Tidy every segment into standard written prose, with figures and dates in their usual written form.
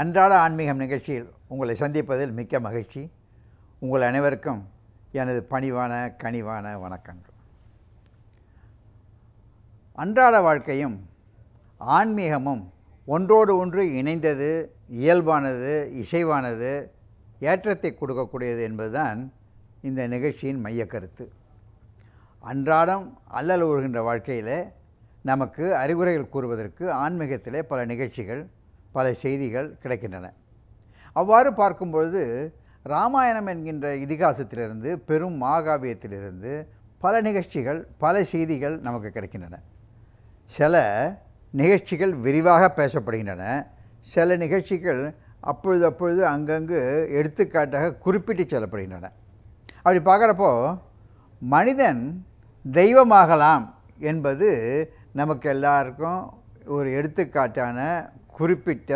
அன்றாட ஆன்மீகம் நிகழ்ச்சியில் உங்களை சந்திப்பதில் மிக்க மகிழ்ச்சி. உங்கள் அனைவருக்கும் எனது பணிவான கனிவான வணக்கங்கள். அன்றாட வாழ்க்கையும் ஆன்மீகமும் ஒன்றோடு ஒன்று இணைந்தது, இயல்பானது, இசைவானது, ஏற்றத்தை கொடுக்கக்கூடியது என்பதுதான் இந்த நிகழ்ச்சியின் மையக்கருத்து. அன்றாடம் அல்லல் உறுகின்ற வாழ்க்கையில் நமக்கு அறிவுரைகள் கூறுவதற்கு ஆன்மீகத்திலே பல நிகழ்ச்சிகள், பல செய்திகள் கிடைக்கின்றன. அவ்வாறு பார்க்கும்பொழுது இராமாயணம் என்கின்ற இதிகாசத்திலிருந்து, பெரும் மகாகாவியத்திலிருந்து பல நிகழ்ச்சிகள், பல செய்திகள் நமக்கு கிடைக்கின்றன. சில நிகழ்ச்சிகள் விரிவாக பேசப்படுகின்றன, சில நிகழ்ச்சிகள் அப்பொழுது அங்கங்கு எடுத்துக்காட்டாக குறிப்பிட்டு செல்லப்படுகின்றன. அப்படி பார்க்குறப்போ மனிதன் தெய்வமாகலாம் என்பது நமக்கு எல்லாருக்கும் ஒரு எடுத்துக்காட்டான குறிப்பிட்ட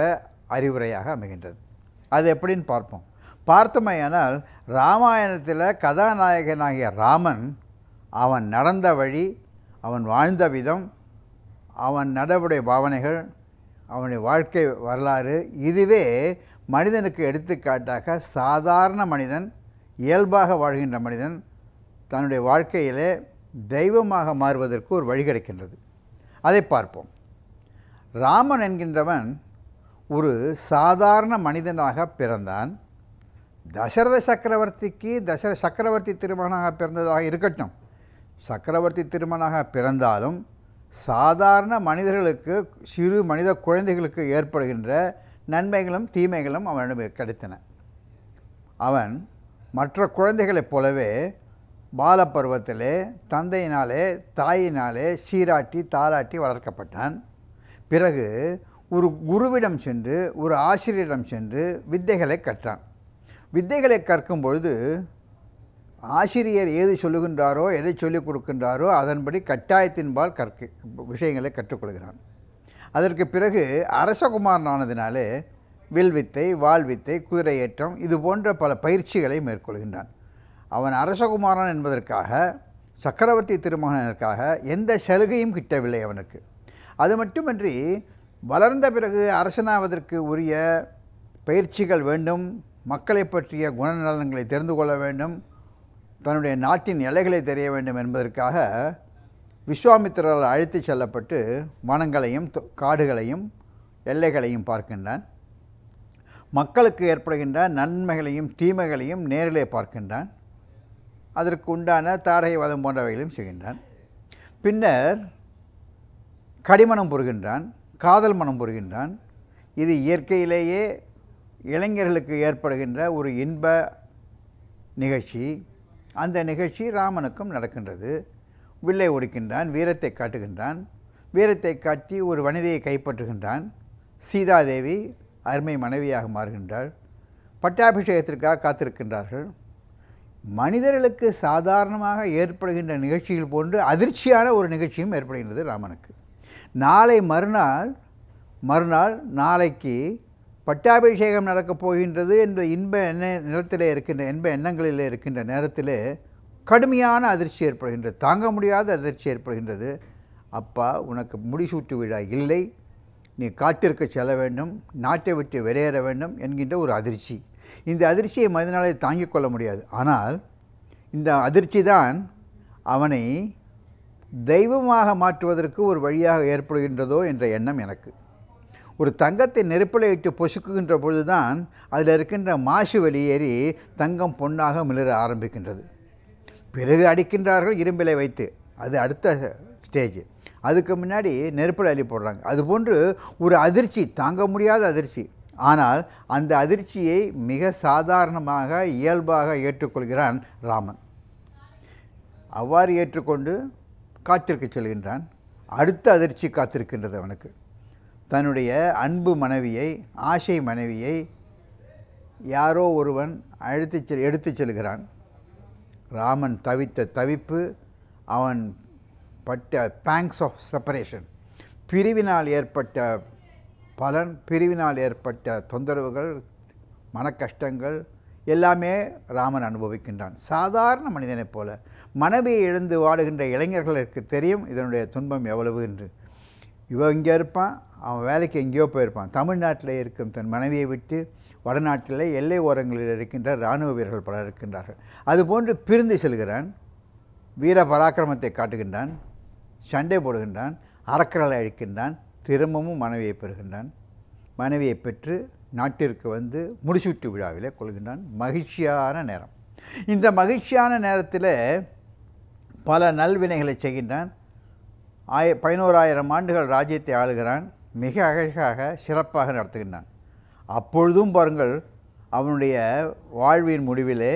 அறிவுரையாக அமைகின்றது. அது எப்படின்னு பார்ப்போம். பார்த்தமையானால் இராமாயணத்தில் கதாநாயகனாகிய ராமன், அவன் நடந்த வழி, அவன் வாழ்ந்த விதம், அவன் நடவுடைய பாவனைகள், அவனுடைய வாழ்க்கை வரலாறு, இதுவே மனிதனுக்கு எடுத்துக்காட்டாக சாதாரண மனிதன், இயல்பாக வாழ்கின்ற மனிதன் தன்னுடைய வாழ்க்கையிலே தெய்வமாக மாறுவதற்கு ஒரு வழி கிடைக்கின்றது. அதை பார்ப்போம். ராமன் என்கின்றவன் ஒரு சாதாரண மனிதனாக பிறந்தான். தசரத சக்கரவர்த்தி திருமகனாக பிறந்ததாக இருக்கட்டும், சக்கரவர்த்தி திருமகனாக பிறந்தாலும் சாதாரண மனிதர்களுக்கு, சிறு மனித குழந்தைகளுக்கு ஏற்படுகின்ற நன்மைகளும் தீமைகளும் அவனிடம் கிடைத்தன. அவன் மற்ற குழந்தைகளைப் போலவே பாலப்பருவத்திலே தந்தையினாலே தாயினாலே சீராட்டி தாளாட்டி வளர்க்கப்பட்டான். பிறகு ஒரு குருவிடம் சென்று, ஒரு ஆசிரியரிடம் சென்று வித்தைகளை கற்றான். வித்தைகளை கற்கும் பொழுது ஆசிரியர் ஏது சொல்லுகின்றாரோ, எதை சொல்லிக் கொடுக்கின்றாரோ அதன்படி கட்டாயத்தின்பால் விஷயங்களை கற்றுக்கொள்கிறான். அதற்கு பிறகு அரசகுமாரன் ஆனதினாலே வில்வித்தை, வாழ்வித்தை, குதிரை ஏற்றம், இது போன்ற பல பயிற்சிகளை மேற்கொள்கின்றான். அவன் அரசகுமாரன் என்பதற்காக, சக்கரவர்த்தி திருமகனுக்காக எந்த சலுகையும் கிட்டவில்லை அவனுக்கு. அது மட்டுமின்றி வளர்ந்த பிறகு அரசனாவதற்கு உரிய பயிற்சிகள் வேண்டும், மக்களை பற்றிய குணநலன்களை தெரிந்து கொள்ள வேண்டும், தன்னுடைய நாட்டின் எல்லைகளை தெரிய வேண்டும் என்பதற்காக விஸ்வாமித்திரரால் அழைத்து செல்லப்பட்டு வனங்களையும் காடுகளையும் எல்லைகளையும் பார்க்கின்றான். மக்களுக்கு ஏற்படுகின்ற நன்மைகளையும் தீமைகளையும் நேரிலே பார்க்கின்றான். அதற்கு உண்டான தாடகை வதம் போன்றவைகளையும் செய்கின்றான். பின்னர் கடிமணம் புரிகின்றான், காதல் மனம் புரிகின்றான். இது இயற்கையிலேயே இளைஞர்களுக்கு ஏற்படுகின்ற ஒரு இன்ப நிகழ்ச்சி. அந்த நிகழ்ச்சி ராமனுக்கும் நடக்கின்றது. வில்லை ஒடிக்கின்றான், வீரத்தை காட்டுகின்றான். வீரத்தை காட்டி ஒரு வனிதையை கைப்பற்றுகின்றான். சீதாதேவி அருமை மனைவியாக மாறுகின்றாள். பட்டாபிஷேகத்திற்காக காத்திருக்கின்றார்கள். மனிதர்களுக்கு சாதாரணமாக ஏற்படுகின்ற நிகழ்ச்சிகள் போன்று அதிர்ச்சியான ஒரு நிகழ்ச்சியும் ஏற்படுகின்றது ராமனுக்கு. மறுநாள் நாளைக்கு பட்டாபிஷேகம் நடக்கப் போகின்றது என்ற இன்ப எண்ணங்களில் இருக்கின்ற நேரத்தில் கடுமையான அதிர்ச்சி ஏற்படுகின்றது, தாங்க முடியாத அதிர்ச்சி ஏற்படுகின்றது. அப்பா, உனக்கு முடிசூட்டு விழா இல்லை, நீ காட்டிற்கு செல்ல வேண்டும், நாட்டை விட்டு வெளியேற வேண்டும் என்கின்ற ஒரு அதிர்ச்சி. இந்த அதிர்ச்சியை மனிதனாலே தாங்கிக் கொள்ள முடியாது. ஆனால் இந்த அதிர்ச்சி தான் அவனை தெய்வமாக மாற்றுவதற்கு ஒரு வழியாக ஏற்படுகின்றதோ என்ற எண்ணம் எனக்கு. ஒரு தங்கத்தை நெருப்பில் இட்டு பொசுக்குகின்ற பொழுது தான் அதில் இருக்கின்ற மாசு வெளியேறி தங்கம் பொன்னாக மிளற ஆரம்பிக்கின்றது. பிறகு அடிக்கின்றார்கள் இரும்பிலை வைத்து, அது அடுத்த ஸ்டேஜ். அதுக்கு முன்னாடி நெருப்பில் அள்ளி போடுறாங்க. அதுபோன்று ஒரு அதிர்ச்சி, தாங்க முடியாத அதிர்ச்சி. ஆனால் அந்த அதிர்ச்சியை மிக சாதாரணமாக, இயல்பாக ஏற்றுக்கொள்கிறான் ராமன். அவ்வாறு ஏற்றுக்கொண்டு காட்டிற்கு செல்கின்றான். அடுத்த அதிர்ச்சி காத்திருக்கின்றது அவனுக்கு. தன்னுடைய அன்பு மனைவியை, ஆசை மனைவியை யாரோ ஒருவன் எடுத்து செல்கிறான். ராமன் தவித்த தவிப்பு, அவன் பட்ட பேங்க்ஸ் ஆஃப் செப்பரேஷன், பிரிவினால் ஏற்பட்ட பலன், பிரிவினால் ஏற்பட்ட தொந்தரவுகள், மனக்கஷ்டங்கள் எல்லாமே ராமன் அனுபவிக்கின்றான். சாதாரண மனிதனைப் போல. மனைவியை இழந்து வாடுகின்ற இளைஞர்களுக்கு தெரியும் இதனுடைய துன்பம் எவ்வளவு என்று. இவன் இங்கே இருப்பான், அவன் வேலைக்கு எங்கேயோ போயிருப்பான். தமிழ்நாட்டில் இருக்கும் தன் மனைவியை விட்டு வடநாட்டில் எல்லை ஓரங்களில் இருக்கின்ற இராணுவ வீரர்கள் பலர் இருக்கின்றார்கள். அதுபோன்று பிரிந்து செல்கிறான், வீர பராக்கிரமத்தை காட்டுகின்றான், சண்டை போடுகின்றான், அரக்கர்களை அழிக்கின்றான், திரும்பவும் மனைவியை பெறுகின்றான். மனைவியை பெற்று நாட்டிற்கு வந்து முடிசூட்டு விழாவிலே கொள்கின்றான். மகிழ்ச்சியான நேரம். இந்த மகிழ்ச்சியான நேரத்தில் பல நல்வினைகளை செய்கின்றான். 11,000 ஆண்டுகள் ராஜ்யத்தை ஆளுகிறான். மிக அழகாக சிறப்பாக நடத்துகின்றான். அப்பொழுதும் பாருங்கள், அவனுடைய வாழ்வின் முடிவிலே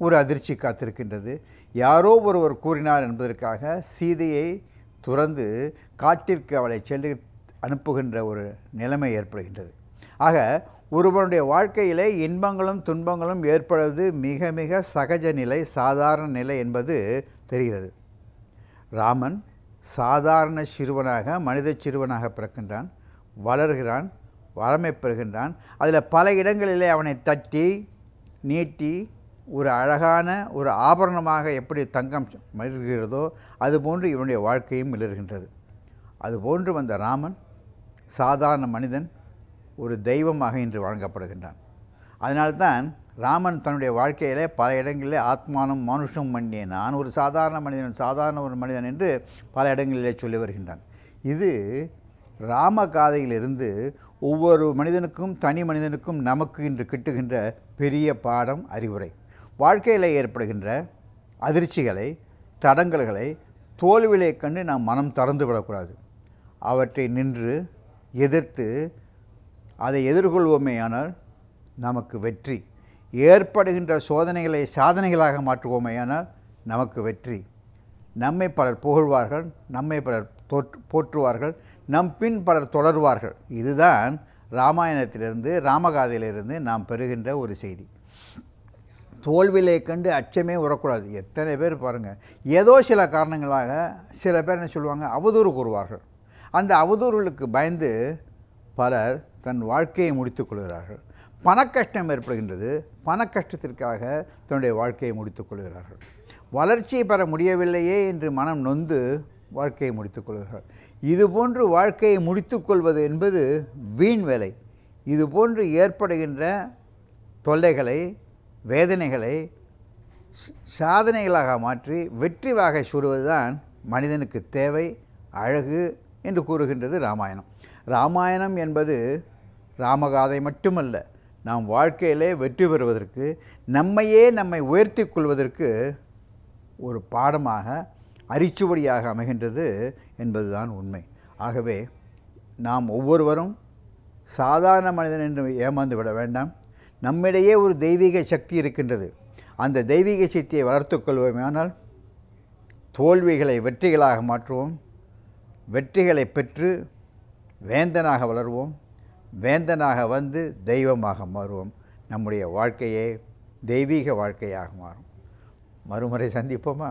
ஒரு அதிர்ச்சி காத்திருக்கின்றது. யாரோ ஒருவர் கூறினார் என்பதற்காக சீதையை துறந்து காட்டிற்கு அவளை செல்லு அனுப்புகின்ற ஒரு நிலைமை ஏற்படுகின்றது. ஆக ஒருவனுடைய வாழ்க்கையிலே இன்பங்களும் துன்பங்களும் ஏற்படுவது மிக மிக சகஜ நிலை, சாதாரண நிலை என்பது தெரிகிறது. ராமன் சாதாரண சிறுவனாக, மனித சிறுவனாக பிறக்கின்றான், வளர்கிறான், வளமை பெறுகின்றான். அதில் பல இடங்களிலே அவனை தட்டி நீட்டி ஒரு அழகான ஒரு ஆபரணமாக எப்படி தங்கம் மலர்கிறதோ அதுபோன்று இவனுடைய வாழ்க்கையும் மிளர்கின்றது. அதுபோன்று வந்த ராமன் சாதாரண மனிதன் ஒரு தெய்வமாக இன்று வழங்கப்படுகின்றான். அதனால்தான் ராமன் தன்னுடைய வாழ்க்கையிலே பல இடங்களிலே ஆத்மானம் மனுஷம் மன்னியே, நான் ஒரு சாதாரண மனிதன், சாதாரண ஒரு மனிதன் என்று பல இடங்களிலே சொல்லி வருகின்றான். இது ராமகாதையிலிருந்து ஒவ்வொரு மனிதனுக்கும், தனி மனிதனுக்கும் நமக்கு இன்று கிட்டுகின்ற பெரிய பாடம், அறிவுரை. வாழ்க்கையில் ஏற்படுகின்ற அதிர்ச்சிகளை, தடங்கல்களை, தோல்விகளை கண்டு நாம் மனம் திறந்து விடக்கூடாது. அவற்றை நின்று எதிர்த்து அதை எதிர்கொள்வோமேயானால் நமக்கு வெற்றி. ஏற்படுகின்ற சோதனைகளை சாதனைகளாக மாற்றுவோமேயானால் நமக்கு வெற்றி. நம்மை பலர் புகழ்வார்கள், நம்மை பலர் போற்றுவார்கள், நம் பின் பலர் தொடர்வார்கள். இதுதான் ராமாயணத்திலிருந்து, ராமகாதையிலிருந்து நாம் பெறுகின்ற ஒரு செய்தி. தோல்வியை கண்டு அச்சமே வரக்கூடாது. எத்தனை பேர் பாருங்கள், ஏதோ சில காரணங்களாக சில பேர் என்ன சொல்லுவாங்க, அவதூறு கூறுவார்கள். அந்த அவதூறுகளுக்கு பயந்து பலர் தன் வாழ்க்கையை முடித்து கொள்கிறார்கள். பணக்கஷ்டம் ஏற்படுகின்றது, பணக்கஷ்டத்திற்காக தன்னுடைய வாழ்க்கையை முடித்து கொள்கிறார்கள். வளர்ச்சியை பெற முடியவில்லையே என்று மனம் நொந்து வாழ்க்கையை முடித்து கொள்கிறார்கள். இதுபோன்று வாழ்க்கையை முடித்து கொள்வது என்பது வீண் வேலை. இதுபோன்று ஏற்படுகின்ற தொல்லைகளை, வேதனைகளை சாதனைகளாக மாற்றி வெற்றி வாகை சூடுவதுதான் மனிதனுக்கு தேவை, அழகு என்று கூறுகின்றது ராமாயணம். ராமாயணம் என்பது ராமகாதை மட்டுமல்ல, நாம் வாழ்க்கையிலே வெற்றி பெறுவதற்கு, நம்மை உயர்த்தி கொள்வதற்கு ஒரு பாடமாக, அரிச்சுவடியாக அமைகின்றது என்பதுதான் உண்மை. ஆகவே நாம் ஒவ்வொருவரும் சாதாரண மனிதன் என்று ஏமாந்து விட வேண்டாம். நம்மிடையே ஒரு தெய்வீக சக்தி இருக்கின்றது. அந்த தெய்வீக சக்தியை வளர்த்து கொள்வோமேயானால் தோல்விகளை வெற்றிகளாக மாற்றுவோம். வெற்றிகளை பெற்று வேந்தனாக வளர்வோம். வேந்தனாக வந்து தெய்வமாக மாறுவோம். நம்முடைய வாழ்க்கையே தெய்வீக வாழ்க்கையாக மாறும். மறுமுறை சந்திப்போமா?